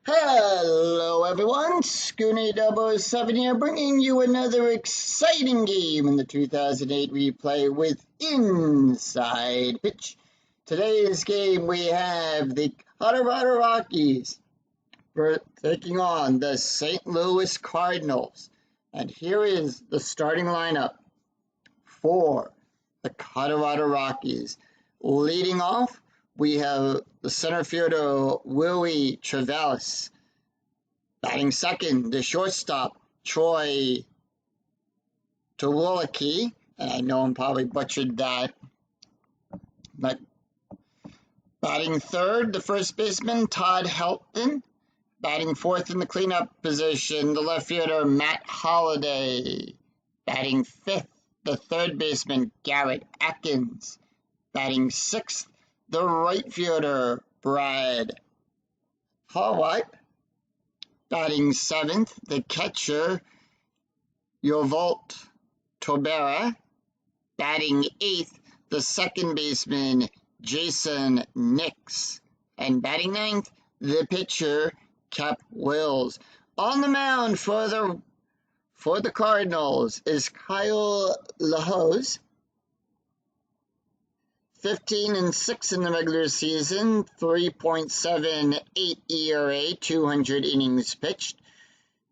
Hello everyone, Scooney007 here, bringing you another exciting game in the 2008 replay with Inside Pitch. Today's game we have the Colorado Rockies taking on the St. Louis Cardinals. And here is the starting lineup for the Colorado Rockies. Leading off, we have the center fielder, Willie Travalis. Batting second, the shortstop, Troy Tulowitzki. And I know I'm probably butchered that. But batting third, the first baseman, Todd Helton. Batting fourth in the cleanup position, the left fielder, Matt Holliday. Batting fifth, the third baseman, Garrett Atkins. Batting sixth, the right fielder, Brad Howard. Batting seventh, the catcher, Yovolt Tobera. Batting eighth, the second baseman, Jason Nix. And batting ninth, the pitcher, Cap Wills. On the mound for the Cardinals is Kyle LaHose. 15-6 in the regular season, 3.78 ERA, 200 innings pitched,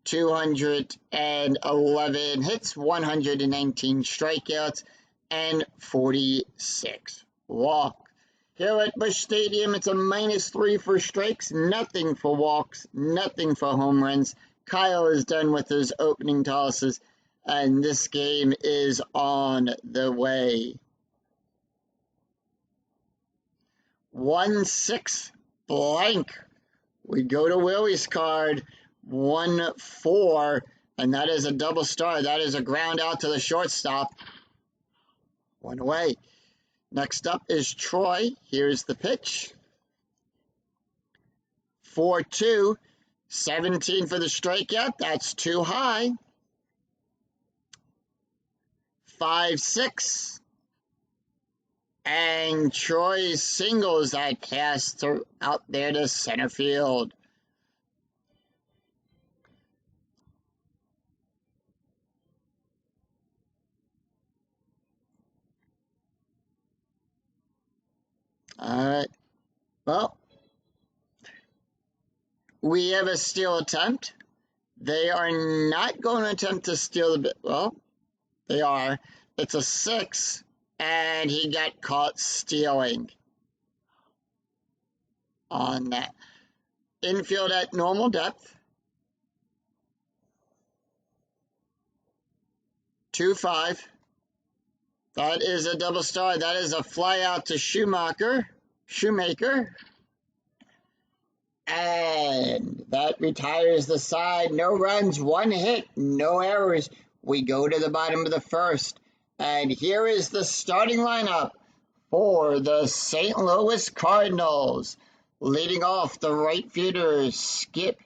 211 hits, 119 strikeouts, and 46 walks. Here at Busch Stadium, it's a -3 for strikes, nothing for walks, nothing for home runs. Kyle is done with his opening tosses, and this game is on the way. 1-6 blank. We go to Willie's card. 1-4, and that is a double star. That is a ground out to the shortstop. One away. Next up is Troy. Here's the pitch. 4-2. 17 for the strikeout. That's too high. 5-6. And Troy singles that pass out there to center field. All right. Well, we have a steal attempt. They are not going to attempt to steal the... Well, they are. It's a 6. And he got caught stealing on that. Infield at normal depth. 2-5. That is a double star. That is a fly out to Shoemaker. And that retires the side. No runs, 1 hit, no errors. We go to the bottom of the first. And here is the starting lineup for the St. Louis Cardinals. Leading off, the right fielder, Skip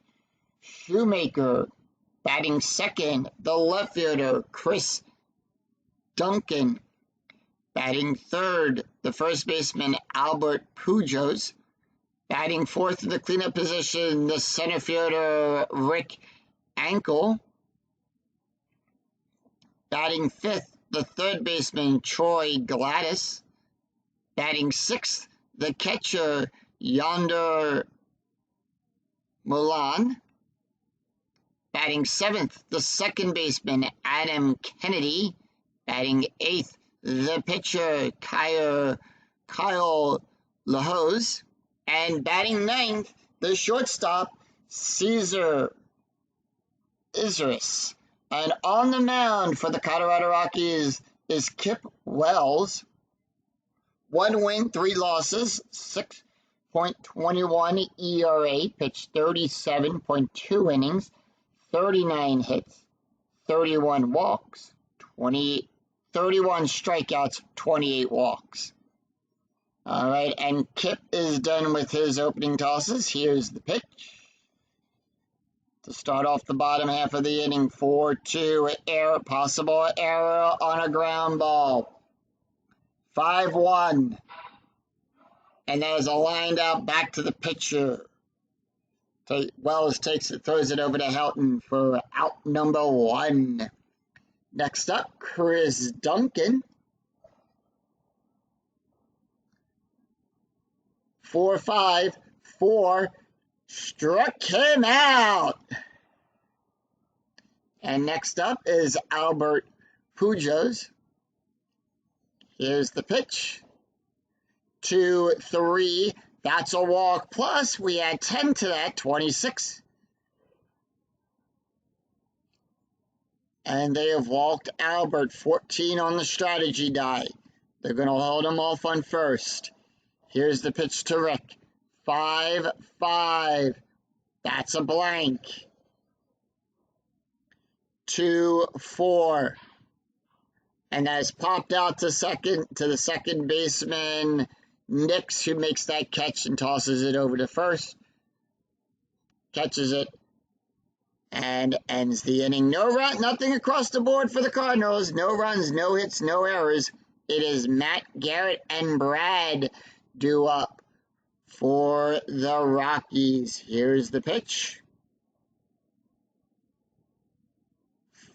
Shoemaker. Batting second, the left fielder, Chris Duncan. Batting third, the first baseman, Albert Pujols. Batting fourth in the cleanup position, the center fielder, Rick Ankel. Batting fifth, the third baseman, Troy Gladys. Batting sixth, the catcher, Yonder Mulan. Batting seventh, the second baseman, Adam Kennedy. Batting eighth, the pitcher, Kyle LaHose. And batting ninth, the shortstop, Cesar Izris. And on the mound for the Colorado Rockies is Kip Wells. 1 win, 3 losses, 6.21 ERA, pitched 37.2 innings, 39 hits, 31 walks, 31 strikeouts, 28 walks. All right, and Kip is done with his opening tosses. Here's the pitch. To start off the bottom half of the inning, 4-2, error, possible error on a ground ball. 5-1. And that is a lined out back to the pitcher. Wells takes it, throws it over to Helton for out number 1. Next up, Chris Duncan. 4-5, 4, struck him out. And next up is Albert Pujols. Here's the pitch. 2-3, that's a walk. Plus, we add 10 to that, 26. And they have walked Albert, 14 on the strategy die. They're going to hold him off on first. Here's the pitch to Rick. 5-5. That's a blank. 2-4. And that is popped out to the second baseman, Nix, who makes that catch and tosses it over to first. Catches it and ends the inning. No run, nothing across the board for the Cardinals. No runs, no hits, no errors. It is Matt Garrett and Brad due up for the Rockies. Here's the pitch.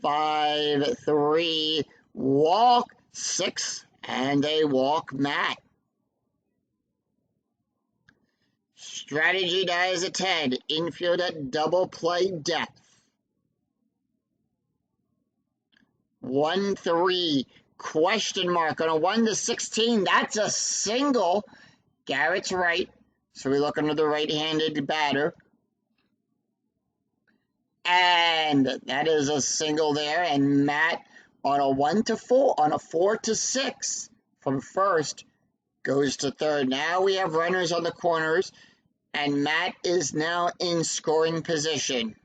5-3, walk 6, and a walk Matt. Strategy dies at 10. Infield at double play depth. 1-3, question mark on a 1-16. That's a single. Garrett's right, so we look under the right-handed batter. And that is a single there. And Matt on a 1-4, on a 4-6 from first goes to third. Now we have runners on the corners, and Matt is now in scoring position.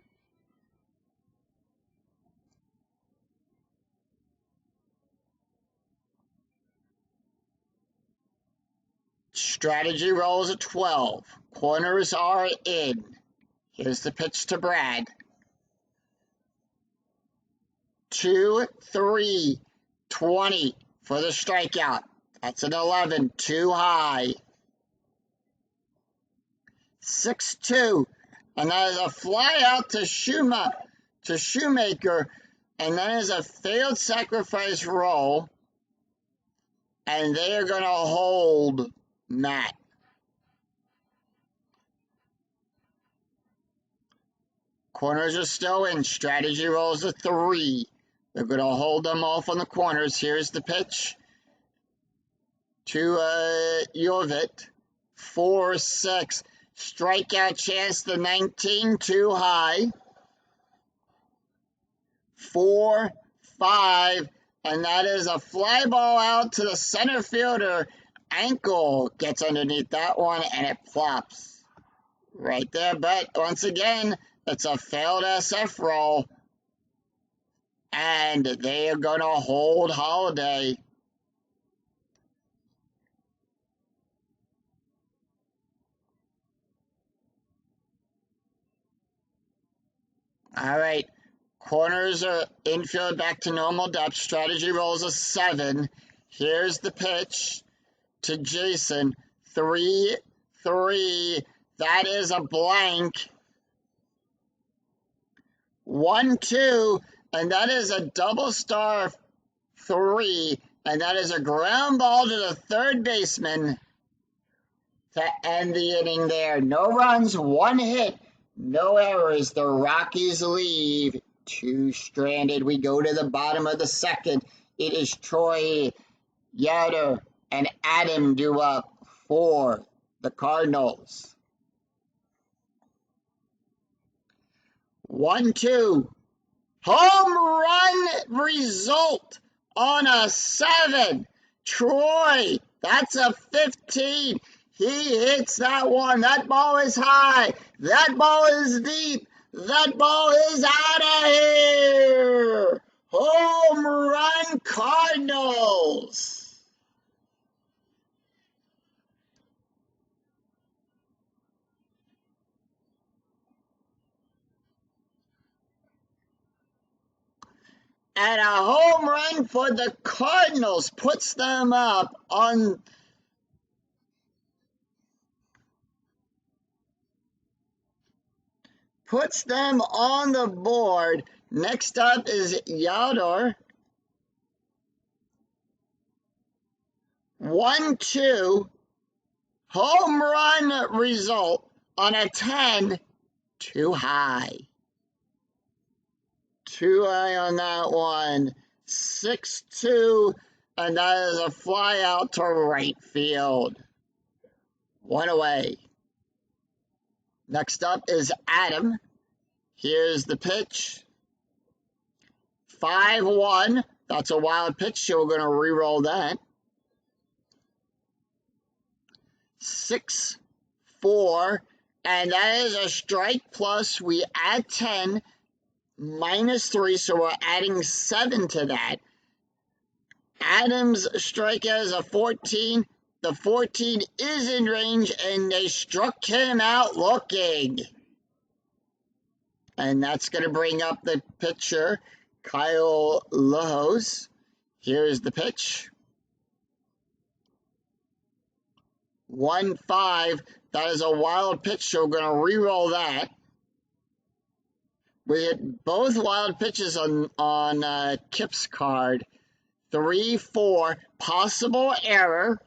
Strategy rolls at 12. Corners are in. Here's the pitch to Brad. 2-3, 20 for the strikeout. That's an 11, too high. 6-2, and that is a fly out to Shoemaker, and that is a failed sacrifice roll, and they are going to hold Matt. Corners are still in. Strategy rolls a 3. They're going to hold them off on the corners. Here's the pitch to Jorvit. 4-6. Strikeout chance to 19, too high. 4-5, and that is a fly ball out to the center fielder. Ankle gets underneath that one, and it plops right there. But once again, it's a failed SF roll, and they are going to hold Holiday. All right, corners are infield back to normal depth. Strategy rolls a 7. Here's the pitch to Jason. 3-3. That is a blank. 1-2, and that is a double star 3, and that is a ground ball to the third baseman to end the inning there. No runs, 1 hit. No errors. The Rockies leave 2 stranded. We go to the bottom of the second. It is Troy, Yoder, and Adam due up for the Cardinals. 1-2. Home run result on a 7. Troy, that's a 15. He hits that one. That ball is high. That ball is deep. That ball is out of here. Home run Cardinals. And a home run for the Cardinals puts them up on puts them on the board. Next up is Yaldor. 1-2 home run result on a 10. Too high. Too high on that one. 6-2, and that is a fly out to right field. One away. Next up is Adam. Here's the pitch. 5-1. That's a wild pitch, so we're going to re-roll that. 6-4, and that is a strike plus. We add 10, -3, so we're adding 7 to that. Adams' strikeout is a 14. The 14 is in range, and they struck him out looking. And that's going to bring up the pitcher, Kyle Lehos. Here's the pitch. 1-5. That is a wild pitch, so we're going to re-roll that. We hit both wild pitches on Kip's card. 3-4. Possible error.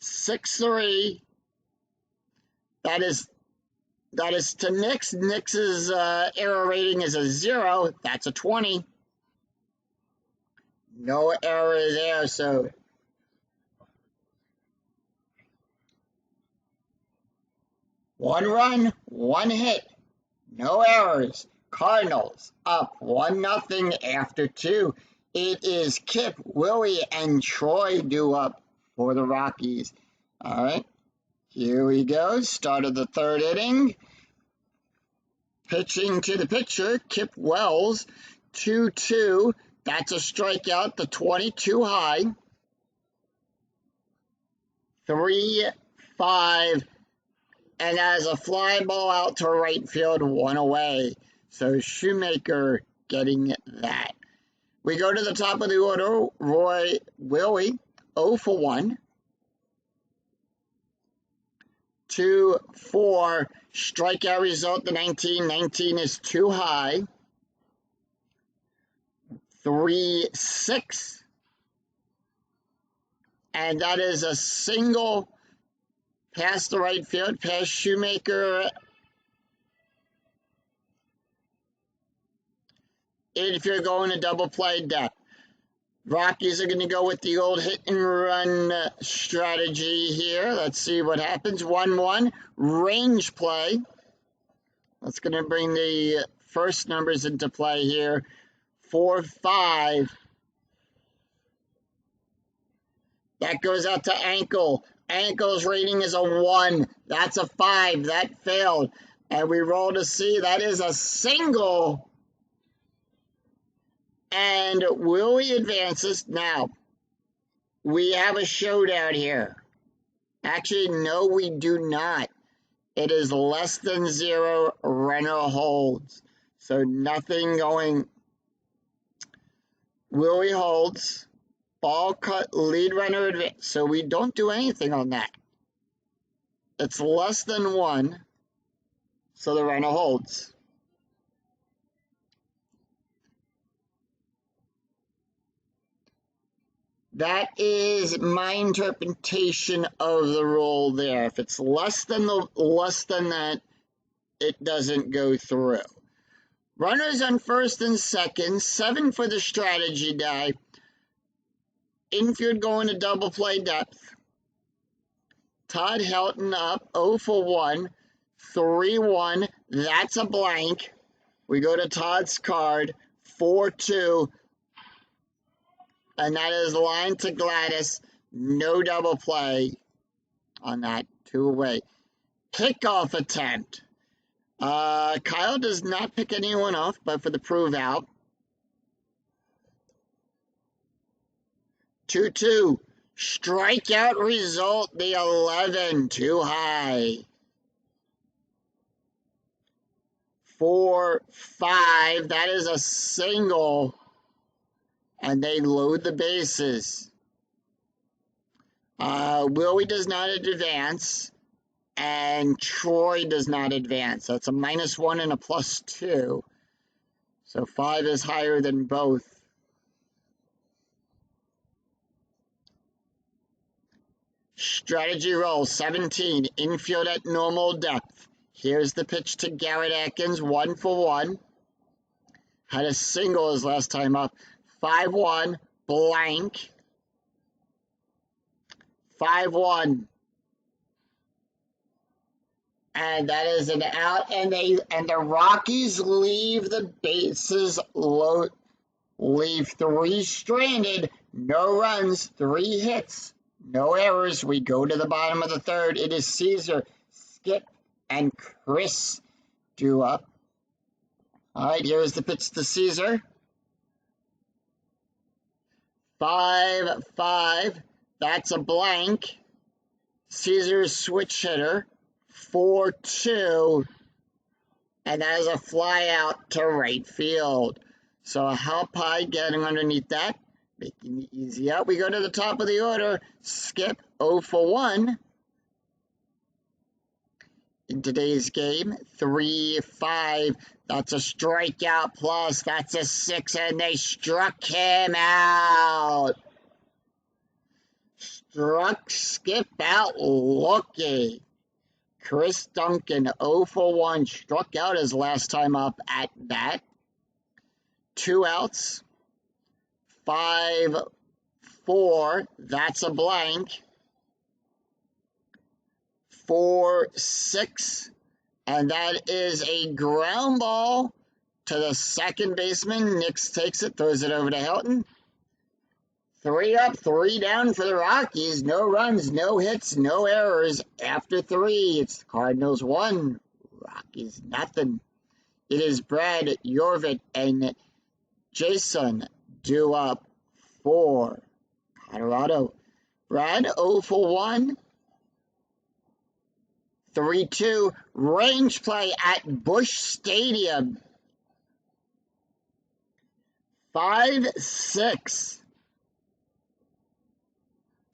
6-3. That is to Nix. Nix's error rating is a 0. That's a 20. No error there, so 1 run, 1 hit, no errors. Cardinals up 1-0 after 2. It is Kip, Willie, and Troy due up for the Rockies. All right, here we go. Start of the 3rd inning. Pitching to the pitcher, Kip Wells. 2-2. That's a strikeout. The 22 high. 3-5. And as a fly ball out to right field, 1 away. So Shoemaker getting that. We go to the top of the order. Willie, 0 for 1. 2-4. Strikeout result, the 19. 19 is too high. 3-6. And that is a single past the right field, past Shoemaker. If you're going to double play depth. Rockies are going to go with the old hit and run strategy here. Let's see what happens. 1-1. Range play. That's going to bring the first numbers into play here. 4-5. That goes out to Ankle. Ankle's rating is a 1. That's a 5. That failed. And we roll to see. That is a single. And Willie advances. Now, we have a showdown here. Actually, no, we do not. It is less than 0. Runner holds. So nothing going. Willie holds. Ball cut, lead runner advance. So we don't do anything on that. It's less than 1. So the runner holds. That is my interpretation of the rule there. If it's less than that, it doesn't go through. Runners on first and second, 7 for the strategy die. Infield going to double play depth. Todd Helton up 0 for 1, 3-1. That's a blank. We go to Todd's card, 4-2. And that is line to Gladys. No double play on that. 2 away. Pickoff attempt. Kyle does not pick anyone off, but for the prove out. 2-2. Strikeout result, the 11. Too high. 4-5. That is a single. And they load the bases. Willie does not advance. and Troy does not advance. That's a -1 and a +2. So 5 is higher than both. Strategy roll 17, infield at normal depth. Here's the pitch to Garrett Atkins, 1-for-1. Had a single his last time up. 5-1, blank. 5-1. And that is an out, and the Rockies leave the bases low, leave 3 stranded, no runs, 3 hits, no errors. We go to the bottom of the third. It is Caesar, Skip, and Chris due up. All right, here's the pitch to Caesar. 5-5. That's a blank. Caesar's switch hitter. 4-2. And that is a fly out to right field. So help high getting underneath that, making it easy out. We go to the top of the order. Skip 0-for-1. In today's game, 3-5. That's a strikeout plus. That's a 6, and they struck him out. Struck Skip out looking. Chris Duncan, 0-for-1, struck out his last time up at bat. 2 outs. 5-4. That's a blank. 4-6. And that is a ground ball to the second baseman. Nix takes it, throws it over to Helton. 3 up, 3 down for the Rockies. No runs, no hits, no errors. After 3, it's Cardinals 1, Rockies nothing. It is Brad, Yorvit, and Jason due up for Colorado. Brad 0-for-1. 3-2, range play at Busch Stadium. 5-6.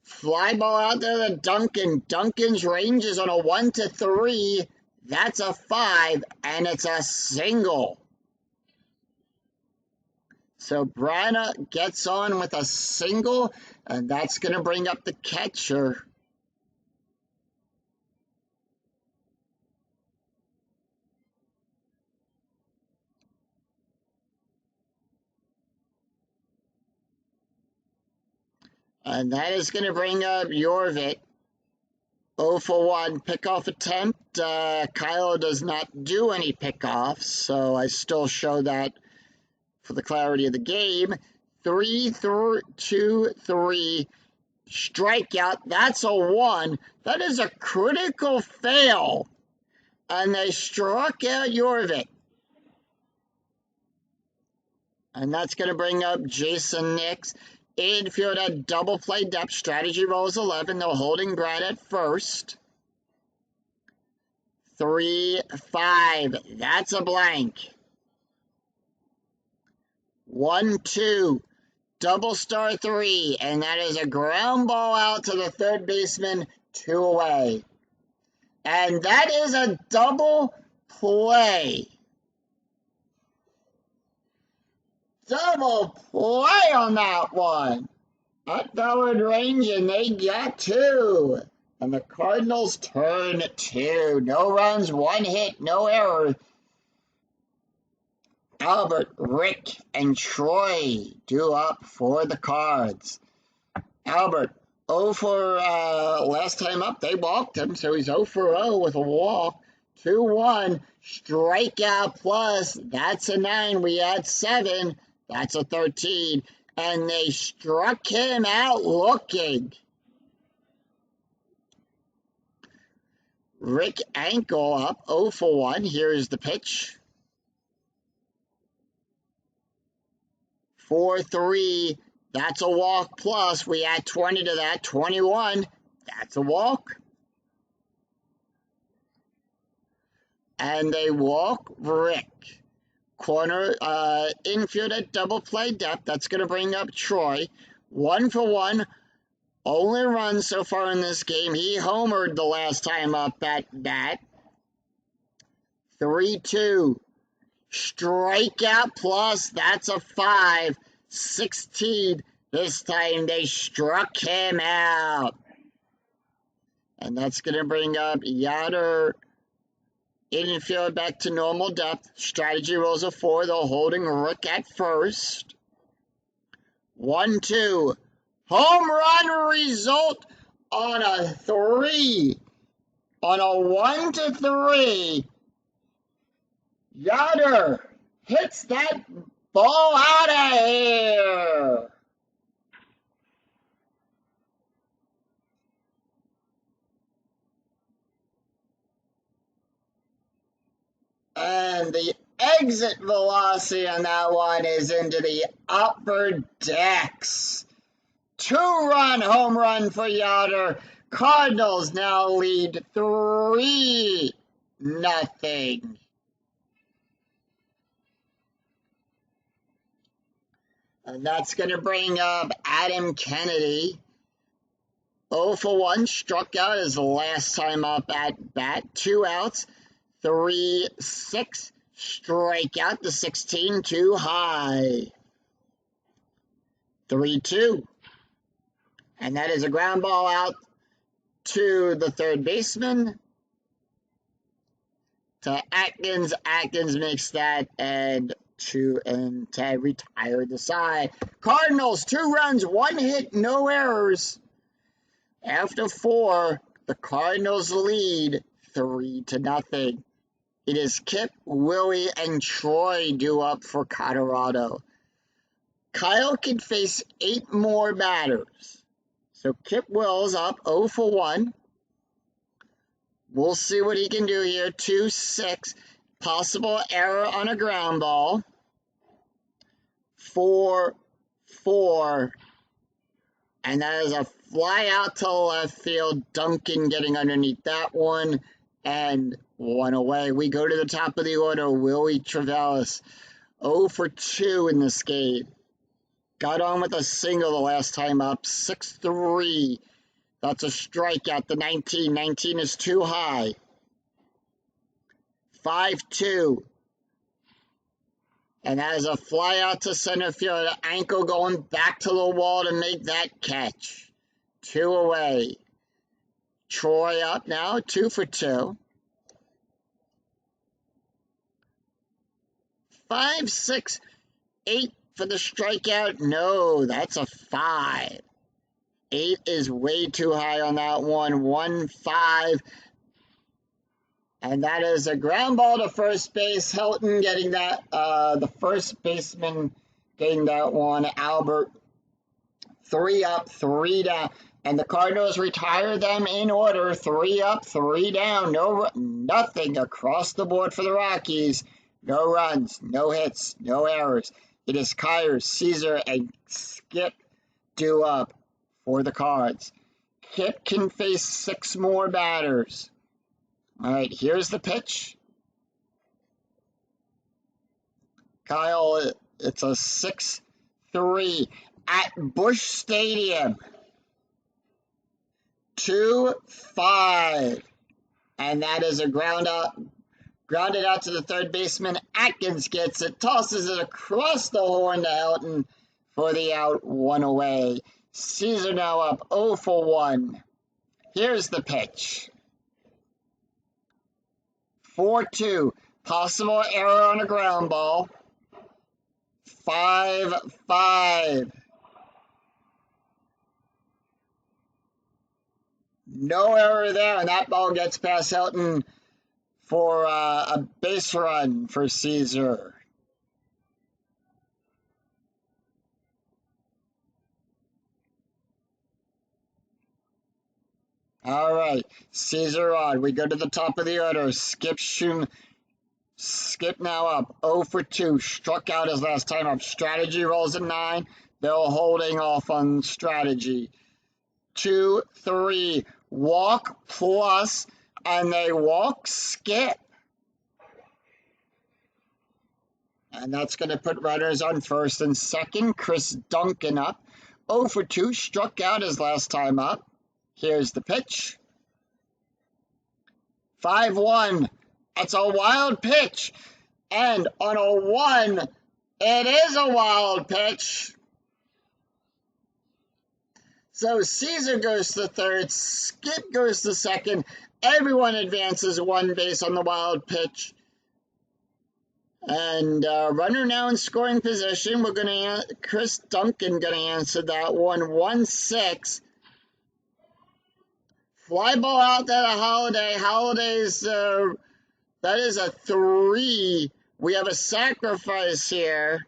Fly ball out there to Duncan. Duncan's range is on a 1-3. That's a 5, and it's a single. So Brana gets on with a single, and that's going to bring up the catcher. And that is going to bring up Yorvit. 0-for-1 pickoff attempt. Kyle does not do any pickoffs, so I still show that for the clarity of the game. 3-2-3 strikeout. That's a 1. That is a critical fail. And they struck out Yorvit. And that's going to bring up Jason Nix. Infield at double play depth. Strategy rolls 11. They're holding Brad at first. 3-5. That's a blank. 1-2. Double star 3. And that is a ground ball out to the third baseman. 2 away. And that is a double play. Double play on that one. Up Ballard range, and they got 2. And the Cardinals turn 2. No runs, 1 hit, no error. Albert, Rick, and Troy due up for the Cards. Albert, 0 for last time up, they walked him, so he's 0-for-0 with a walk. 2-1, strikeout plus, that's a 9. We add 7. That's a 13, and they struck him out looking. Rick Ankle up 0-for-1. Here is the pitch. 4-3. That's a walk plus. We add 20 to that. 21. That's a walk. And they walk Rick. Corner, infield at double play depth. That's going to bring up Troy. 1-for-1. Only run so far in this game. He homered the last time up at bat. 3-2. Strikeout plus, that's a 5. 16. This time they struck him out. And that's going to bring up Yoder infield back to normal depth. Strategy rolls a 4. They're holding Rook at first. 1-2. Home run result on a 3. On a 1-3. Yoder hits that ball out of here. And the exit velocity on that one is into the upper decks. 2-run home run for Yoder. Cardinals now lead 3-0. And that's going to bring up Adam Kennedy. 0 for 1, struck out his last time up at bat. 2 outs. 3-6, strikeout to 16, too high. 3-2. And that is a ground ball out to the third baseman. To Atkins. Atkins makes that and 2-10, retired the side. Cardinals, 2 runs, 1 hit, no errors. After 4, the Cardinals lead 3-0. It is Kip, Willie, and Troy due up for Colorado. Kyle can face 8 more batters. So Kip Will's up 0 for 1. We'll see what he can do here. 2-6. Possible error on a ground ball. 4-4. And that is a fly out to left field. Duncan getting underneath that one. And 1 away. We go to the top of the order. Willie Travelis, 0 for 2 in this game. Got on with a single the last time up. 6-3. That's a strikeout. The 19. 19 is too high. 5-2. And that is a fly out to center field. Ankle going back to the wall to make that catch. 2 away. Troy up now, 2 for 2. 5, 6, 8 for the strikeout. No, that's a 5. 8 is way too high on that one. 1-5. And that is a ground ball to first base. Helton getting that, the first baseman getting that one. Albert, 3 up, 3 down. And the Cardinals retire them in order. 3 up, 3 down. Nothing across the board for the Rockies. No runs, no hits, no errors. It is Kyers, Caesar, and Skip due up for the Cards. Kip can face 6 more batters. All right, here's the pitch. Kyle, it's a 6-3 at Busch Stadium. 2-5. And that is a grounded out to the third baseman. Atkins gets it, tosses it across the horn to Helton for the out. 1 away. Caesar now up 0 for 1. Here's the pitch. 4-2. Possible error on a ground ball. 5-5. No error there, and that ball gets past Helton for a base run for Caesar. All right, Caesar on. We go to the top of the order. Skip now up 0 for 2. Struck out his last time up. Strategy rolls a 9. They're holding off on strategy. 2-3. Walk plus, and they walk Skip. And that's going to put runners on first and second. Chris Duncan up 0 for 2, struck out his last time up. Here's the pitch. 5-1. That's a wild pitch. And on a 1, it is a wild pitch. So Caesar goes to third, Skip goes to second. Everyone advances one base on the wild pitch. And runner now in scoring position. We're going to Chris Duncan going to answer that one. 1-6. Fly ball out there to Holiday. Holiday's that is a 3. We have a sacrifice here.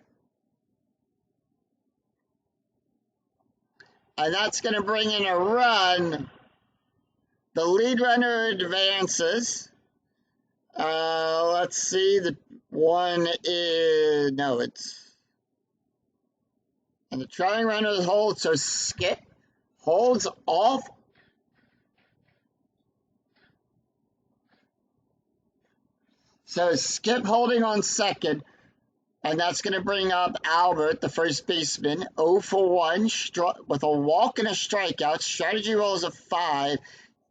And that's going to bring in a run. The lead runner advances. Let's see. The one is, no, it's, and the trailing runner holds, so Skip holds off. So Skip holding on second, and that's going to bring up Albert, the first baseman, 0 for 1, with a walk and a strikeout. Strategy rolls a 5,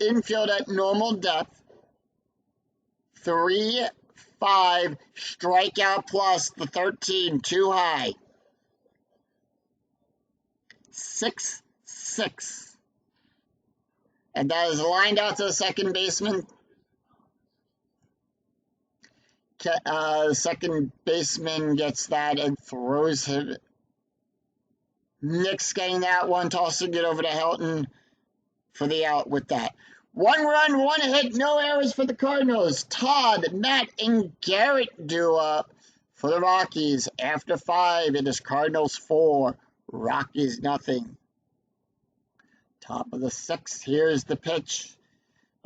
infield at normal depth. 3-5, strikeout plus the 13, too high. 6-6. And that is lined out to the second baseman. Second baseman gets that and throws him. Nick's getting that one, tossing it over to Helton for the out with that. 1 run, 1 hit, no errors for the Cardinals. Todd, Matt, and Garrett do up for the Rockies. After 5, it is Cardinals 4, Rockies nothing. Top of the 6th, here's the pitch.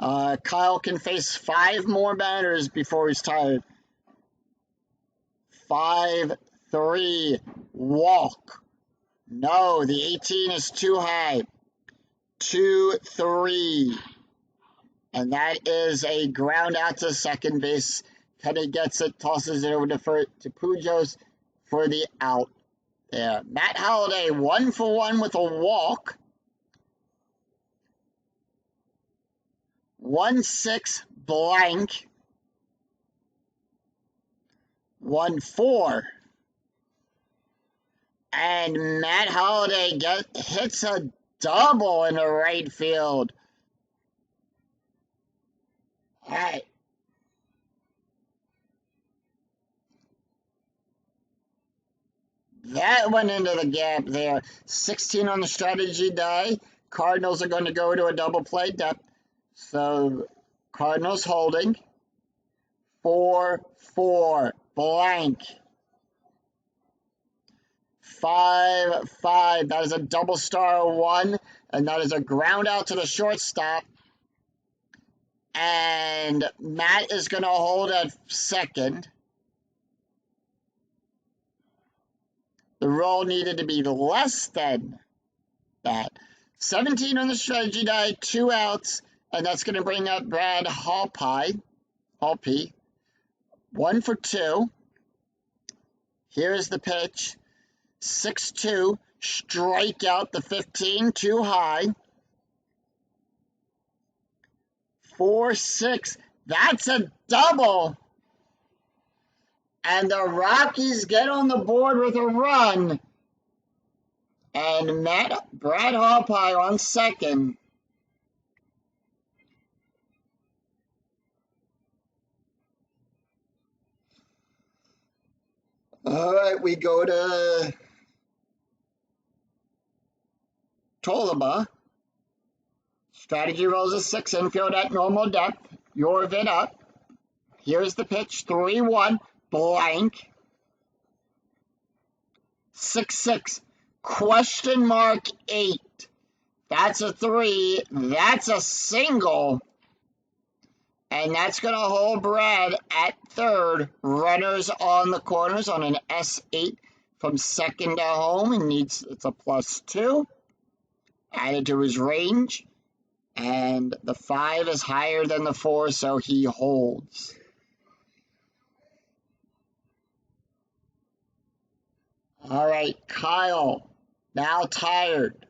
Kyle can face 5 more batters before he's tired. 5-3, walk. No, the 18 is too high. 2-3. And that is a ground out to second base. Kenny gets it, tosses it over to Pujos for the out there. Matt Holliday, 1 for 1 with a walk. 1-6 blank. 1-4. And Matt Holliday hits a double in the right field. All right. That went into the gap there. 16 on the strategy die. Cardinals are going to go to a double play depth. So Cardinals holding. 4-4 blank. 5-5. That is a double star 1, and that is a ground out to the shortstop. And Matt is going to hold at second. The roll needed to be less than that. 17 on the strategy die, 2 outs, and that's going to bring up Brad Hallpie. 1 for 2. Here's the pitch. 6-2, strikeout the 15, too high. 4-6, that's a double. And the Rockies get on the board with a run. And Brad Hallpie on second. All right, we go to Tolaba. Strategy rolls a 6, infield at normal depth. Yorvin up. Here's the pitch, 3-1, blank. 6-6, question mark 8. That's a 3. That's a single. And that's going to hold Brad at third. Runners on the corners on an S8 from second to home. And it's a +2. Added to his range. And the 5 is higher than the 4, so he holds. All right, Kyle. Now tired.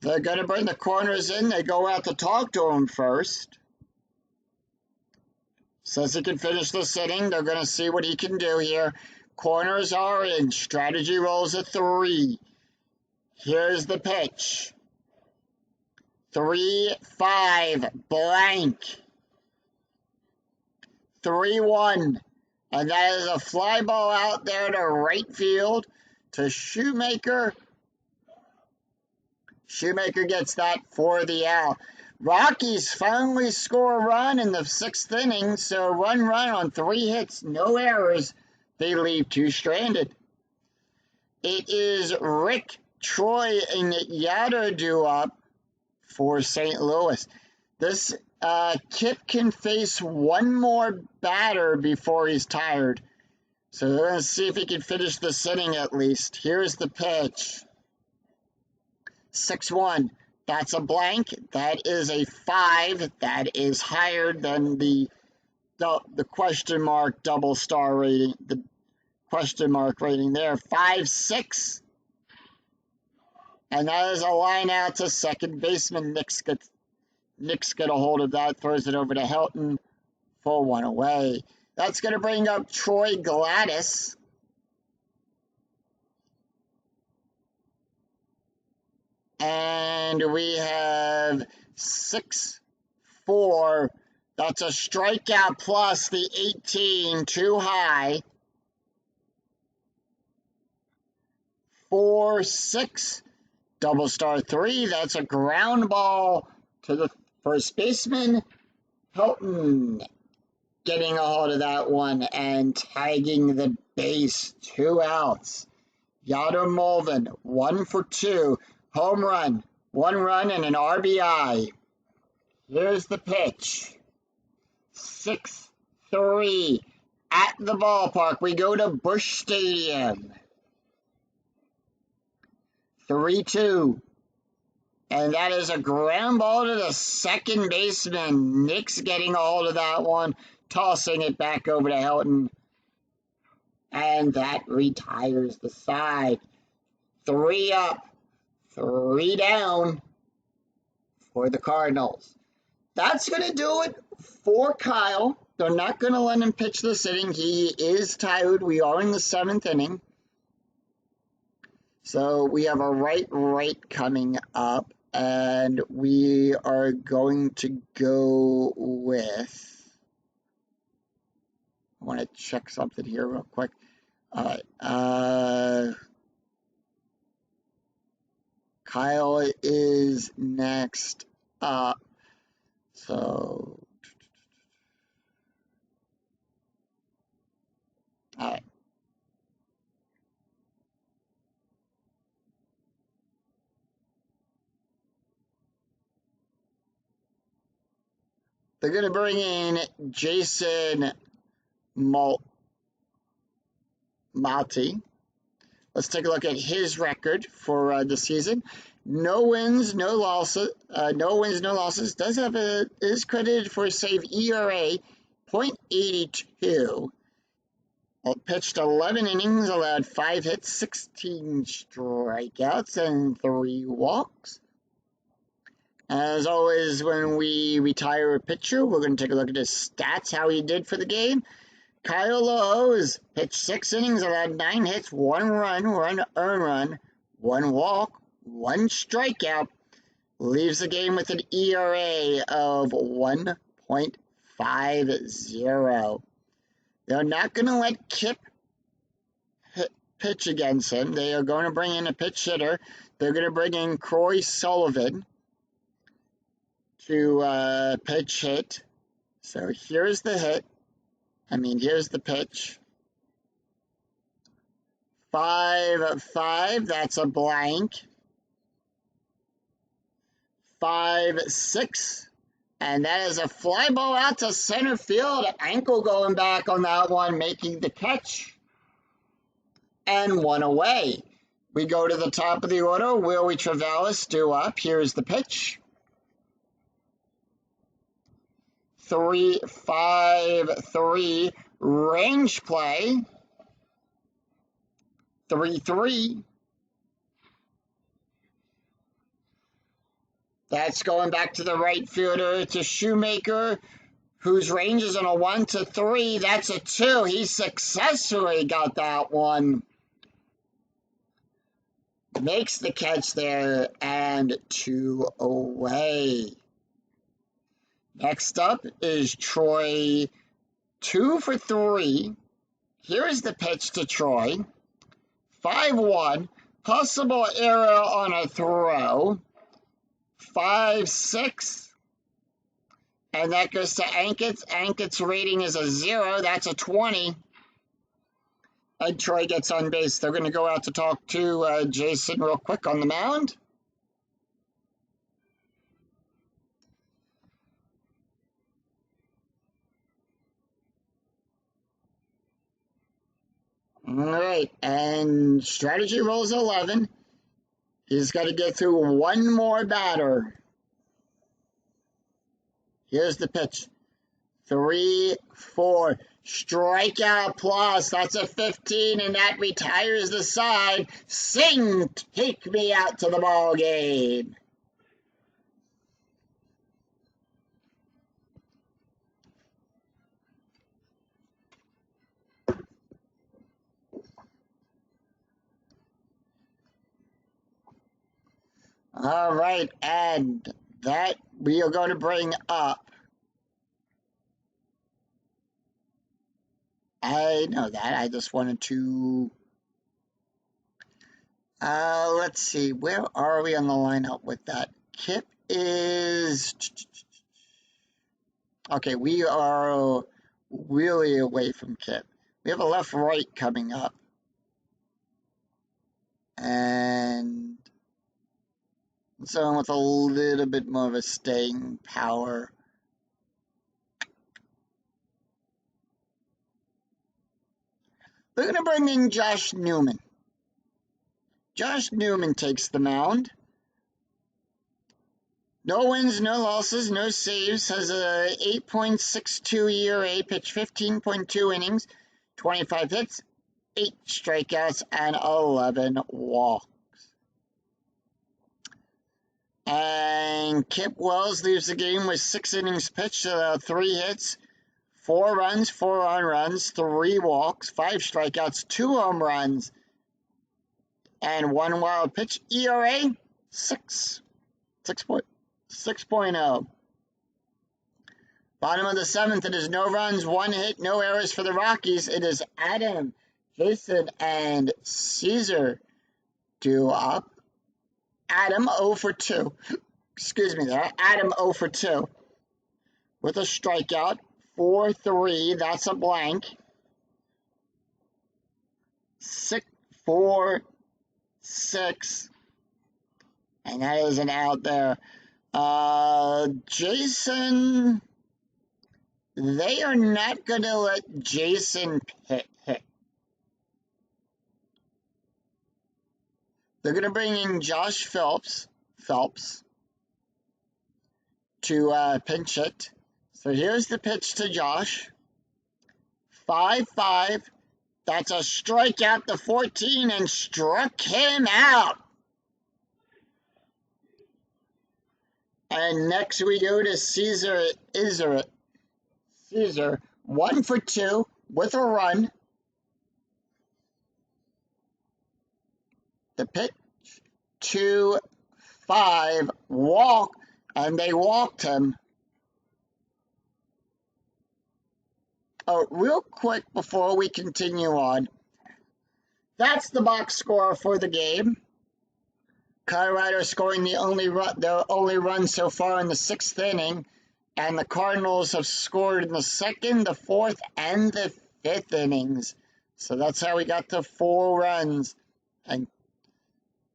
They're going to bring the corners in. They go out to talk to him first. Says he can finish this inning. They're going to see what he can do here. Corners are in. Strategy rolls a 3. Here's the pitch. 3-5 blank. 3-1. And that is a fly ball out there to right field to Shoemaker. Shoemaker gets that for the out. Rockies finally score a run in the 6th inning, so run on 3 hits, no errors. They leave 2 stranded. It is Rick, Troy, and Yado due up for St. Louis. This Kip can face one more batter before he's tired. So we're going to see if he can finish this inning at least. Here's the pitch. 6-1. That's a blank. That is a 5. That is higher than the question mark double star rating. The question mark rating there. 5-6. And that is a line out to second baseman. Nick's got a hold of that. Throws it over to Helton. Full 1 away. That's going to bring up Troy Gladys. And we have 6-4. That's a strikeout plus the 18, too high. 4-6. Double star 3. That's a ground ball to the first baseman. Helton getting a hold of that one and tagging the base. 2 outs. Yado Mulvin, 1 for 2. Home run, 1 run, and an RBI. Here's the pitch. 6-3 at the ballpark. We go to Busch Stadium. 3-2. And that is a ground ball to the second baseman. Nick's getting a hold of that one, tossing it back over to Helton. And that retires the side. 3 up. 3 down for the Cardinals. That's going to do it for Kyle. They're not going to let him pitch this inning. He is tired. We are in the 7th inning. So we have a right coming up. And we are going to go with... I want to check something here real quick. All right. Kyle is next up. So, all right. They're going to bring in Jason Malti. Let's take a look at his record for the season. No wins, no losses. Is credited for a save ERA, .82. Pitched 11 innings, allowed 5 hits, 16 strikeouts, and 3 walks. As always, when we retire a pitcher, we're going to take a look at his stats, how he did for the game. Kyle Lowe's pitched 6 innings, allowed 9 hits, 1 run, 1 earned run, 1 walk, 1 strikeout. Leaves the game with an ERA of 1.50. They're not going to let Kip pitch against him. They are going to bring in a pitch hitter. They're going to bring in Corey Sullivan to pitch hit. So here's the hit. Here's the pitch. 5-5, that's a blank. 5-6, and that is a fly ball out to center field. Ankle going back on that one, making the catch. And 1 away. We go to the top of the order. Willie Travelis due up. Here's the pitch. 3-5-3 range play. 3-3. That's going back to the right fielder, to Shoemaker, whose range is on a 1-3. That's a 2. He successfully got that one. Makes the catch there, and 2 away. Next up is Troy, 2 for 3. Here's the pitch to Troy. 5-1. Possible error on a throw. 5-6. And that goes to Ankit. Ankit's rating is a 0. That's a 20. And Troy gets on base. They're going to go out to talk to Jason real quick on the mound. All right, and strategy rolls 11. He's got to get through one more batter. Here's the pitch. 3-4. Strikeout plus. That's a 15, and that retires the side. Sing, take me out to the ball game. All right, and that we are going to bring up. I know that. I just wanted to. Let's see. Where are we on the lineup with that? Kip is. Okay, we are really away from Kip. We have a left-right coming up. And someone with a little bit more of a staying power. We're going to bring in Josh Newman. Josh Newman takes the mound. No wins, no losses, no saves. Has a 8.62 ERA, pitched 15.2 innings, 25 hits, 8 strikeouts, and 11 walks. And Kip Wells leaves the game with 6 innings pitched, 3 hits, 4 runs, 4 earned runs, 3 walks, 5 strikeouts, 2 home runs, and 1 wild pitch. ERA 6.0. Bottom of the 7th, it is no runs, 1 hit, no errors for the Rockies. It is Adam, Jason, and Caesar due up. Adam 0 for 2. Excuse me there. Adam 0 for 2. With a strikeout. 4-3. That's a blank. 4-6. And that is an out there. Jason. They are not going to let Jason hit. They're going to bring in Josh Phelps to pinch it. So here's the pitch to Josh. 5-5. That's a strikeout to 14 and struck him out. And next we go to Caesar. Caesar 1 for 2 with a run. The pitch 2-5 walk, and they walked him. Oh, real quick before we continue on, that's the box score for the game. Colorado scoring the only run so far in the 6th inning, and the Cardinals have scored in the 2nd, the 4th, and the 5th innings. So that's how we got to 4 runs.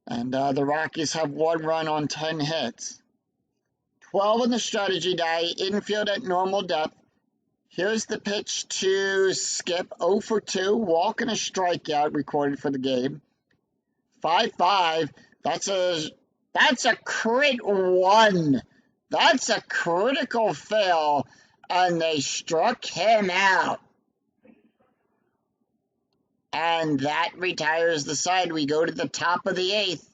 And the Rockies have 1 run on 10 hits. 12 on the strategy die, infield at normal depth. Here's the pitch to Skip, 0 for 2, walk and a strikeout recorded for the game. 5-5, that's a crit 1. That's a critical fail, and they struck him out. And that retires the side. We go to the top of the 8th.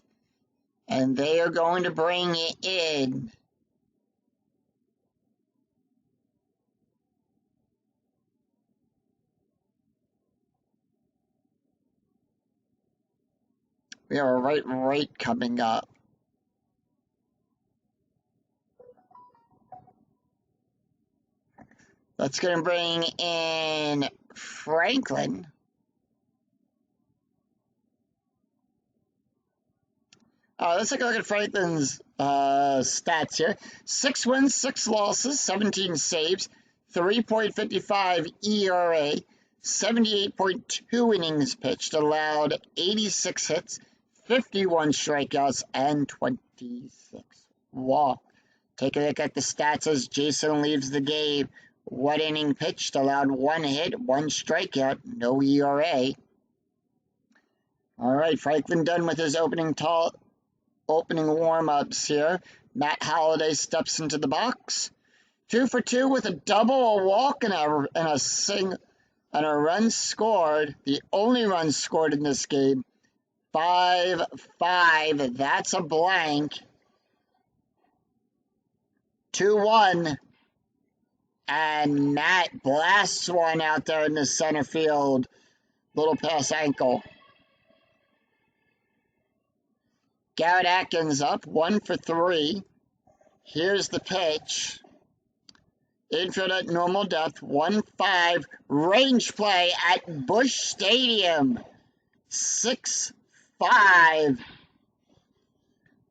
And they are going to bring it in. We have a right rate coming up. That's going to bring in Franklin. Let's take a look at Franklin's stats here. 6 wins, 6 losses, 17 saves, 3.55 ERA, 78.2 innings pitched, allowed 86 hits, 51 strikeouts, and 26 walks. Take a look at the stats as Jason leaves the game. 1 inning pitched, allowed 1 hit, 1 strikeout, no ERA. All right, Franklin done with his opening warm-ups here. Matt Holliday steps into the box. 2 for 2 with a double, a walk, and a run scored. The only run scored in this game. 5-5. That's a blank. 2-1. And Matt blasts one out there in the center field. Little pass ankle. Garrett Atkins up, 1 for 3. Here's the pitch. Infield at normal depth, 1-5. Range play at Busch Stadium, 6-5.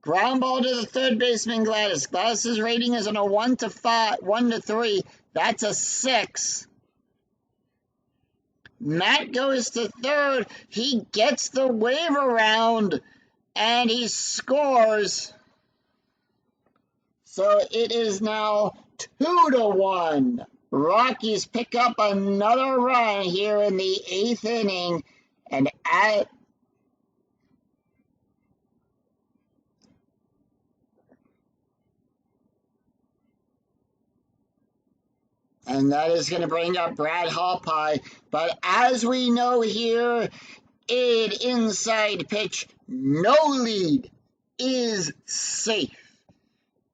Ground ball to the third baseman, Gladys. Gladys's rating is on a 1 to 3. That's a 6. Matt goes to third. He gets the wave around. And he scores. So it is now 2-1. Rockies pick up another run here in the 8th inning. And that is going to bring up Brad Hallpie. But as we know here, inside pitch, no lead is safe.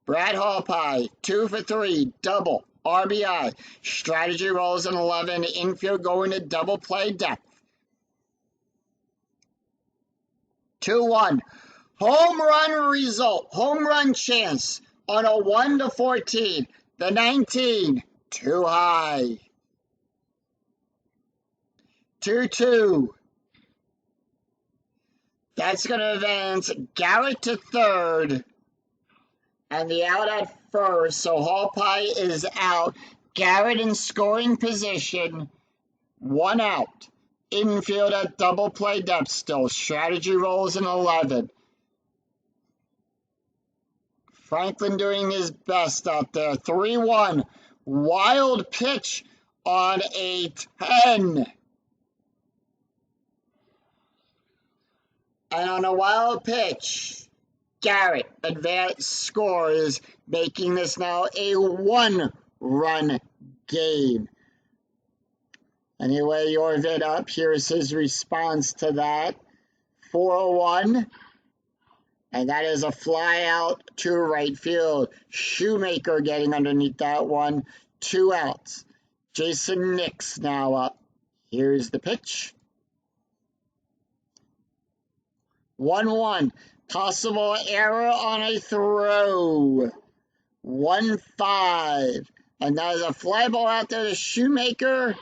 Brad Hallpie, 2 for 3, double, RBI. Strategy rolls in 11, infield going to double play depth. 2-1. Home run result, home run chance on a 1 to 14. The 19, too high. 2-2. That's going to advance Garrett to third. And the out at first. So Hallpie is out. Garrett in scoring position. 1 out. Infield at double play depth still. Strategy rolls in 11. Franklin doing his best out there. 3-1. Wild pitch on a 10. And on a wild pitch, Garrett scores, making this now a 1-run game. Anyway, Yorvit up. Here's his response to that. 4-1. And that is a fly out to right field. Shoemaker getting underneath that one. 2 outs. Jason Nix now up. Here's the pitch. 1-1. Possible error on a throw. 1-5. And that is a fly ball out there to Shoemaker,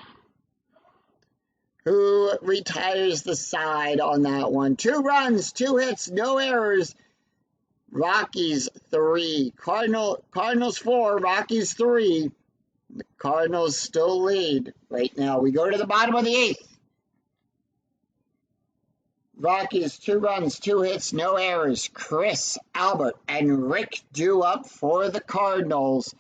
who retires the side on that one. 2 runs, 2 hits, no errors. Rockies 3. Cardinals 4, Rockies 3. The Cardinals still lead right now. We go to the bottom of the 8th. Rockies 2 runs, 2 hits, no errors. Chris, Albert, and Rick due up for the Cardinals.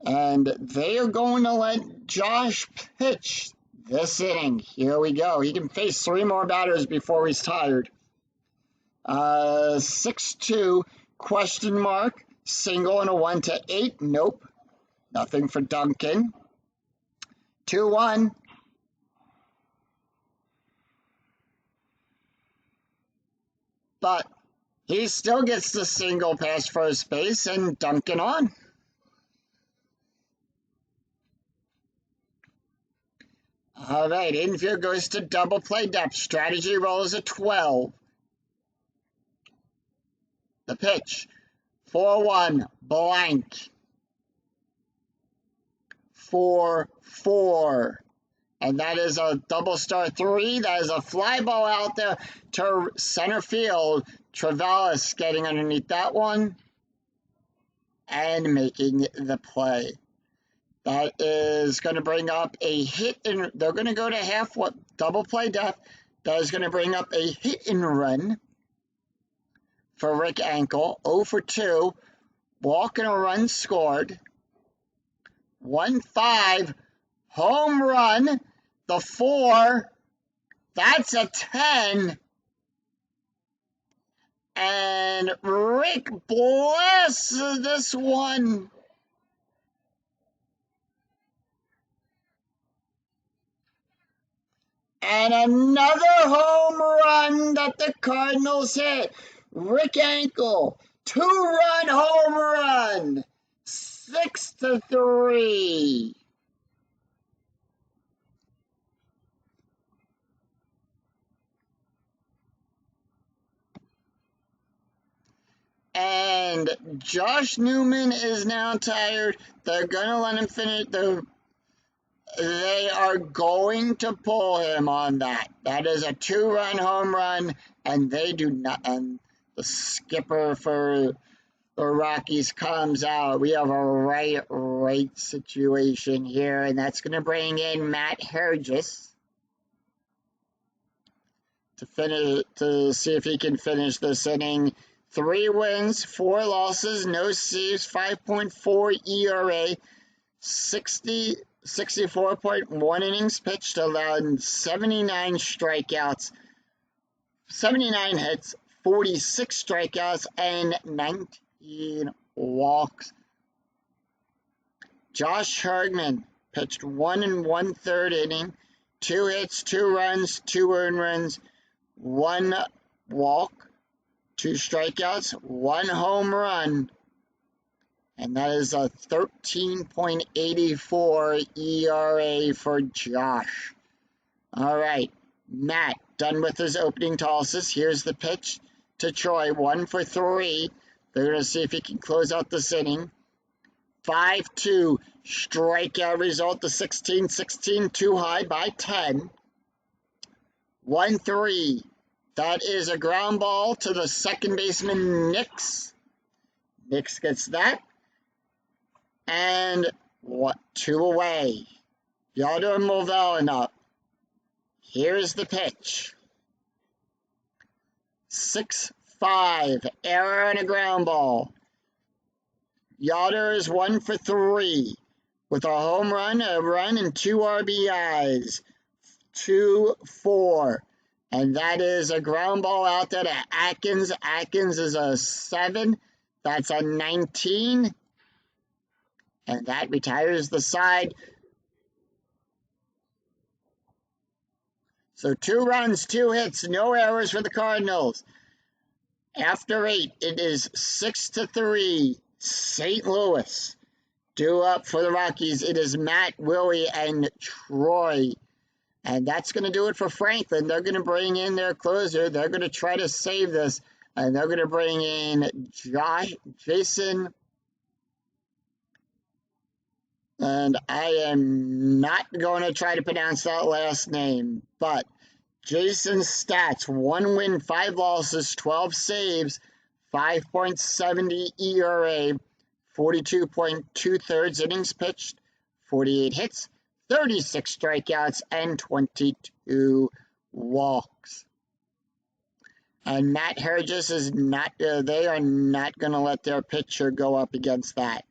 And they are going to let Josh pitch this inning. Here we go. He can face 3 more batters before he's tired. 6-2, question mark. Single and a 1 to 8. Nope. Nothing for Duncan. 2-1. But He still gets the single past first base and Duncan on. All right, infield goes to double play depth. Strategy rolls a 12. The pitch, 4-1, blank. 4-4. And that is a double star 3. That is a fly ball out there to center field. Travalis getting underneath that one and making the play. That is going to bring up a hit, and they're going to go to double play depth. That is going to bring up a hit and run for Rick Ankle. 0 for 2. Walk and a run scored. 1-5. Home run. The 4. That's a 10. And Rick blesses this one. And another home run that the Cardinals hit. Rick Ankle, 2-run home run. 6-3. And Josh Newman is now tired. They're going to let him finish. They are going to pull him on that. That is a 2-run home run, and they do not. And the skipper for the Rockies comes out. We have a right situation here, and that's going to bring in Matt Hergis to see if he can finish this inning. 3 wins, 4 losses, no saves, 5.4 ERA, 64.1 innings pitched, allowed 79 strikeouts, 79 hits, 46 strikeouts, and 19 walks. Josh Herdman pitched 1 1/3 inning, 2 hits, 2 runs, 2 earned runs, 1 walk, 2 strikeouts, 1 home run, and that is a 13.84 ERA for Josh. All right, Matt, done with his opening tosses. Here's the pitch to Troy, 1 for 3. They're going to see if he can close out this inning. 5-2, strikeout result to 16-16, too high by 10. 1-3. That is a ground ball to the second baseman, Nix. Nix gets that. And 2 away. Yalder Mulvellen up. Here's the pitch. 6-5. Error and a ground ball. Yalder is 1 for 3 with a home run, a run, and 2 RBIs. 2-4. And that is a ground ball out there to Atkins. Atkins is a 7. That's a 19. And that retires the side. So 2 runs, 2 hits, no errors for the Cardinals. After 8, it is 6-3. St. Louis. Due up for the Rockies. It is Matt, Willie, and Troy. And that's going to do it for Franklin. They're going to bring in their closer. They're going to try to save this. And they're going to bring in Jason. And I am not going to try to pronounce that last name. But Jason Stats, 1 win, 5 losses, 12 saves, 5.70 ERA, 42.2 innings pitched, 48 hits, 36 strikeouts, and 22 walks. And Matt Hergis is not, they are not going to let their pitcher go up against that.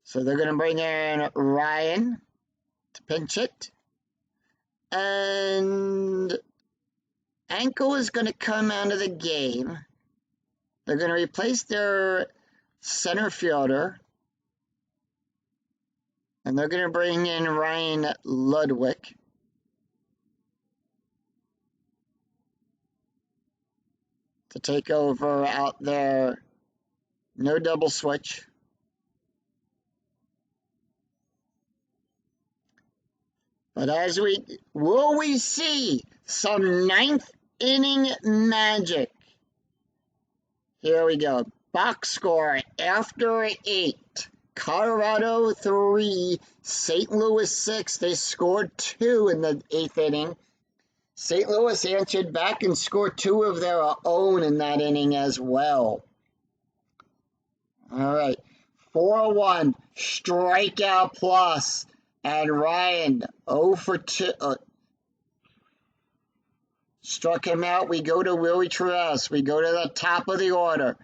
So they're going to bring in Ryan to pinch it. And Ankle is going to come out of the game. They're going to replace their center fielder. And they're going to bring in Ryan Ludwig. to take over out there. No double switch. But will we see some ninth inning magic? Here we go. Box score after 8. Colorado 3, St. Louis 6. They scored 2 in the 8th inning. St. Louis answered back and scored 2 of their own in that inning as well. All right. 4-1, strikeout plus. And Ryan, 0 for 2. Struck him out. We go to Willie Trevas. We go to the top of the order.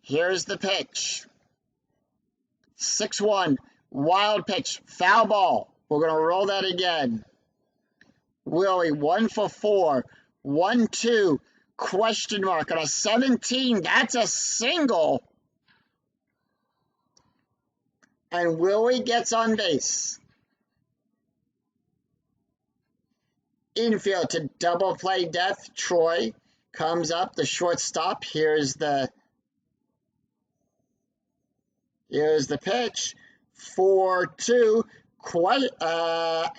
Here's the pitch. 6-1, wild pitch, foul ball. We're going to roll that again. Willie, 1 for 4. 1-2, question mark on a 17. That's a single. And Willie gets on base. Infield to double play death. Troy comes up, the shortstop. Here's the pitch. 4-2,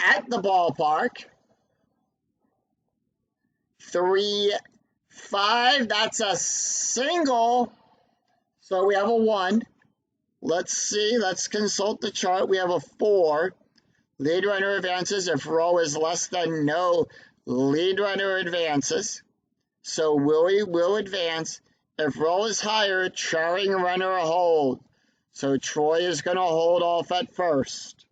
at the ballpark. 3-5, that's a single. So we have a 1. Let's see, let's consult the chart. We have a 4. Lead runner advances. If row is less than no, lead runner advances. So Willie will advance. If row is higher, trailing runner a hold. So Troy is going to hold off at first.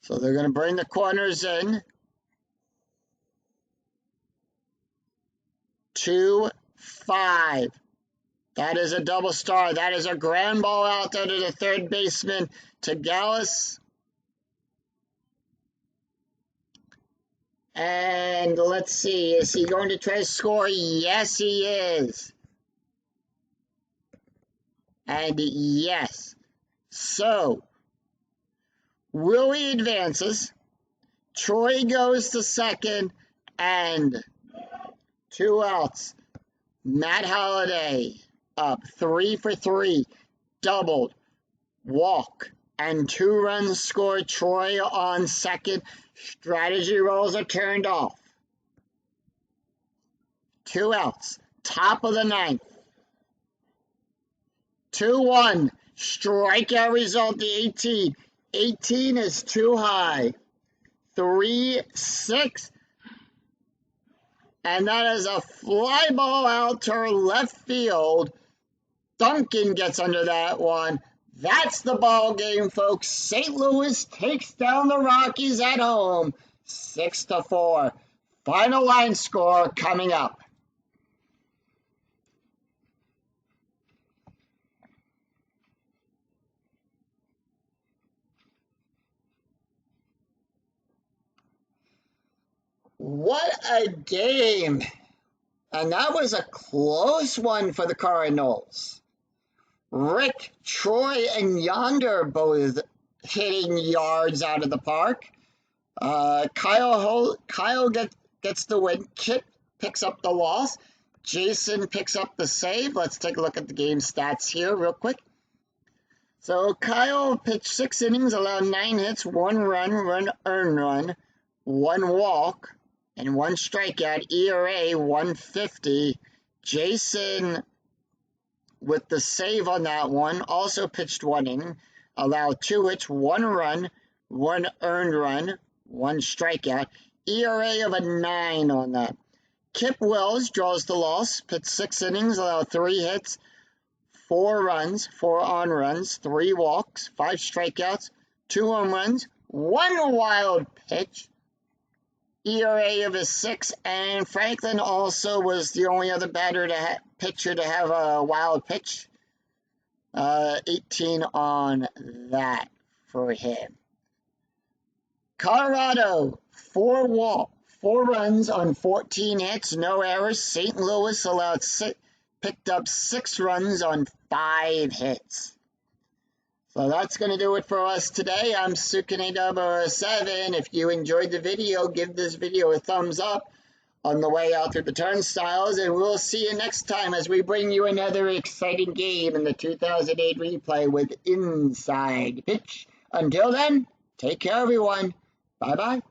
So they're going to bring the corners in. 2-5. That is a double star. That is a ground ball out there to the third baseman, to Gallus. And let's see, is he going to try to score? Yes, he is. And yes. So, Willie advances. Troy goes to second. And 2 outs. Matt Holliday up 3 for 3. Doubled. Walk. And 2 runs scored. Troy on second. Strategy rolls are turned off. 2 outs. Top of the 9th. 2-1. Strikeout result to 18. 18 is too high. 3-6. And that is a fly ball out to left field. Duncan gets under that one. That's the ball game, folks. St. Louis takes down the Rockies at home, 6-4. Final line score coming up. What a game. And that was a close one for the Cardinals. Rick, Troy, and Yonder both hitting yards out of the park. Kyle gets the win. Kip picks up the loss. Jason picks up the save. Let's take a look at the game stats here real quick. So Kyle pitched 6 innings, allowed 9 hits, 1 run, 1 earned run, 1 walk, and 1 strikeout. ERA 150. Jason, with the save on that one, also pitched 1 inning, allowed 2 hits, 1 run, 1 earned run, 1 strikeout. ERA of a 9 on that. Kip Wells draws the loss, pitched 6 innings, allowed 3 hits, 4 runs, 4 on runs, 3 walks, 5 strikeouts, 2 home runs, 1 wild pitch. ERA of a 6, and Franklin also was the only other pitcher to have a wild pitch. 18 on that for him. Colorado, 4 runs on 14 hits, no errors. St. Louis picked up 6 runs on 5 hits. So that's going to do it for us today. I'm Sukune007. If you enjoyed the video, give this video a thumbs up on the way out through the turnstiles, and we'll see you next time as we bring you another exciting game in the 2008 replay with Inside Pitch. Until then, take care, everyone. Bye-bye.